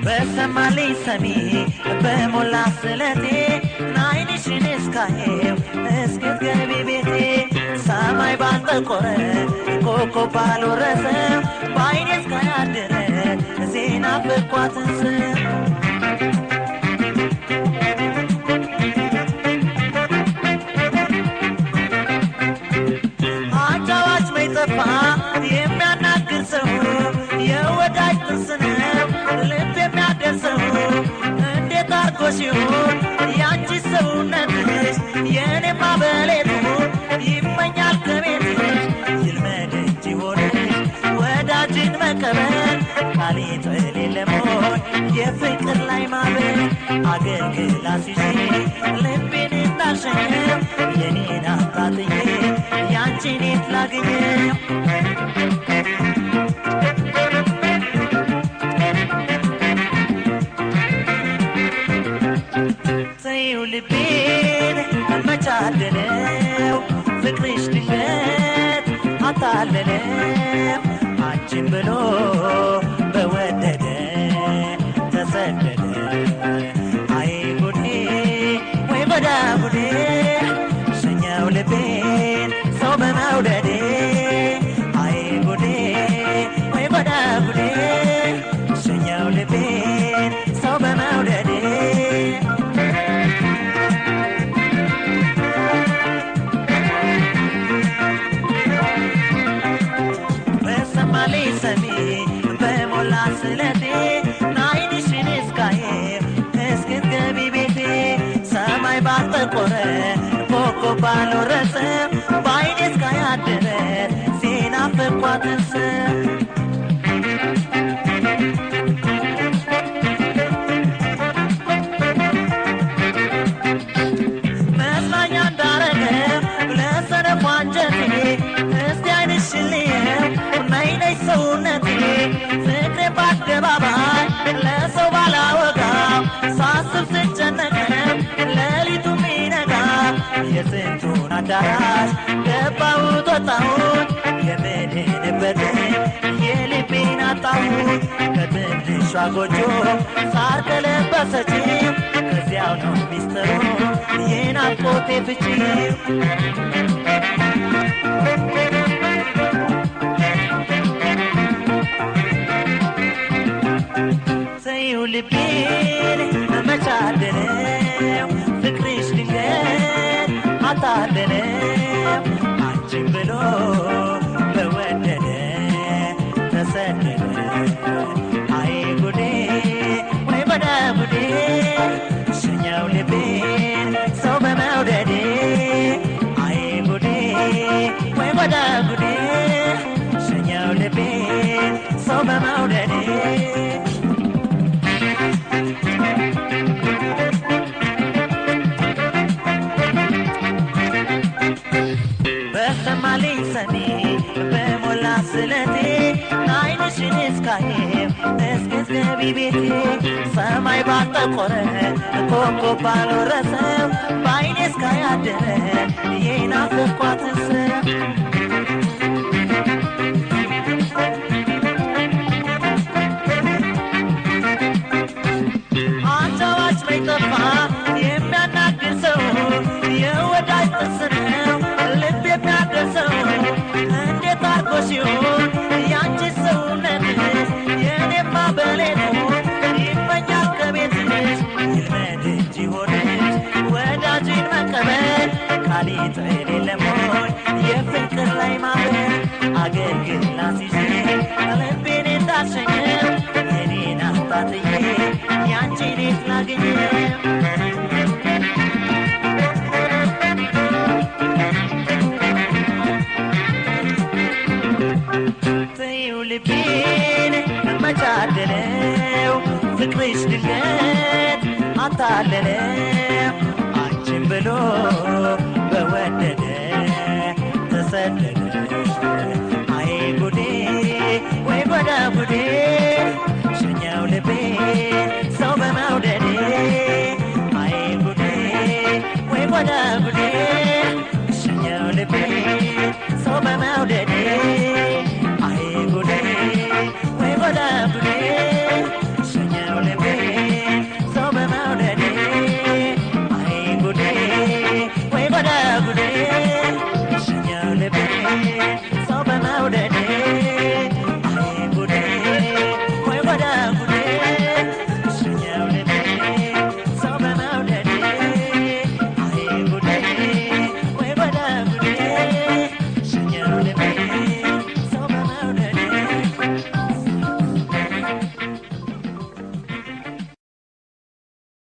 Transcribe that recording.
በሰማልኝ ሰሚ በሞላ ስለቴ ናይንሽን እስካየው እስክትገቢ ቤቴ ሰማይ ባልጠቆረ ኮከብ ባልወረሰ በዓይኔ እስካያድረ ዜና ፍኳትን አጫዋች መይጠፋ የሚያናግር ሰው የወዳጅ ጥርስ ነው ልብ የሚያደርሰው እንዴት አርጎሽ ይሁን ያንቺ ሰውነትሽ የኔማ በሌቱ ይመኛል ከቤትሽ ይልመድ እንጂ ሆነሽ ወዳጅን መቀበል ቃሊት የሌለሞን የፍቅር ላይ ማበል አገልግል አስይዤ ልቤን እንዳልሸኘው የኔን አጣጥዬ ያንቺን የት ላግኘው ተይው ልቤን መቻደለው ፍቅርሽ ድንገት አታለለው አንቺን ብሎ በወደደ ተሰደደ አይ ጉዴ ወይ በዳ ጉዴ ሸኛው ልቤን ሰው በመውደዴ አይ ጉዴ ወይ በዳ ጉዴ ሸኛው ልቤን ሰው በመውደዴ በሰማልኝ ሰሚ በሞላ ስለቴ ናይንሽን እስካየው እስክትገቢ ቤቴ ሰማይ ባልጠቆረ ኮከብ ባልወረሰ በዓይኔ እስካያድረ ዜና ፍኳትን መዝናኛ እንዳረገ ለሰነፉ አንጀቴ እስቲ ዓይንሽን ልየው ነይነሽ ሰውነቴ ፍቅሬ በአደባባይ ለሰው ባላወጋው ሳስብ ስጨነቀው ሌሊቱ ሚነጋ የስንቱን አዳራሽ ገባሁት ወጣሁት የምድንበትን የልቤን አጣሁት ከትንሿ ጎጆ ሳር ከለበሰችው ከዚያው ነው ሚስጥሩ የናፍቆቴ ፍቺው ተይው ልቤን መቻደለው ፍቅርሽ ድንገት አታለለው አንቺን ብሎ በወደደ ተሰደደ አይ ጉዴ ወይ በዳ ጉዴ ሸኛው ልቤን ሰው በመውደዴ አይ ጉዴ ወይ በዳ ጉዴ ሸኛው ልቤን ሰው በመውደዴ በሰማልኝ ሰሚ በሞላ ስለቴ ናይንሽን እስካየው እስክትገቢ ቤቴ ሰማይ ባልጠቆረ ኮከብ ባልወረሰው በዓይኔ እስካያድረ የናፍቆትን አጫዋች መይጠፋ የሚያናግር ሰው የወዳጅ ጥርስ ነው ልብ የሚያደርሰው እንዴት አርጎሽ ይሁን ያንቺ ሰውነትሽ የኔማ በሌቱ ይመኛል ከቤትሽ ይልመድ እንጂ ሆነሽ ወዳጅን መቀበል ቃሊት የሌለሞን የፍቅር ላይ ማበል አገልግል አስይዤ ልቤን እንዳልሸኘው የኔን አጣጥዬ ያንቺን የት ላግኘው ተይው ልቤን መቻደለው ፍቅርሽ ድንገት አታለለው አንቺን ብሎ በወደደ ተሰደደ አይ ጉዴ ወይ በዳ ጉዴ ሸኛው ልቤን ሰው በመውደዴ አይ ጉዴ ወይ በዳ ጉዴ ሸኛው ልቤን ሰው በመውደዴ አይ ጉዴ ወይ በዳ ጉዴ ሸኛው ልቤን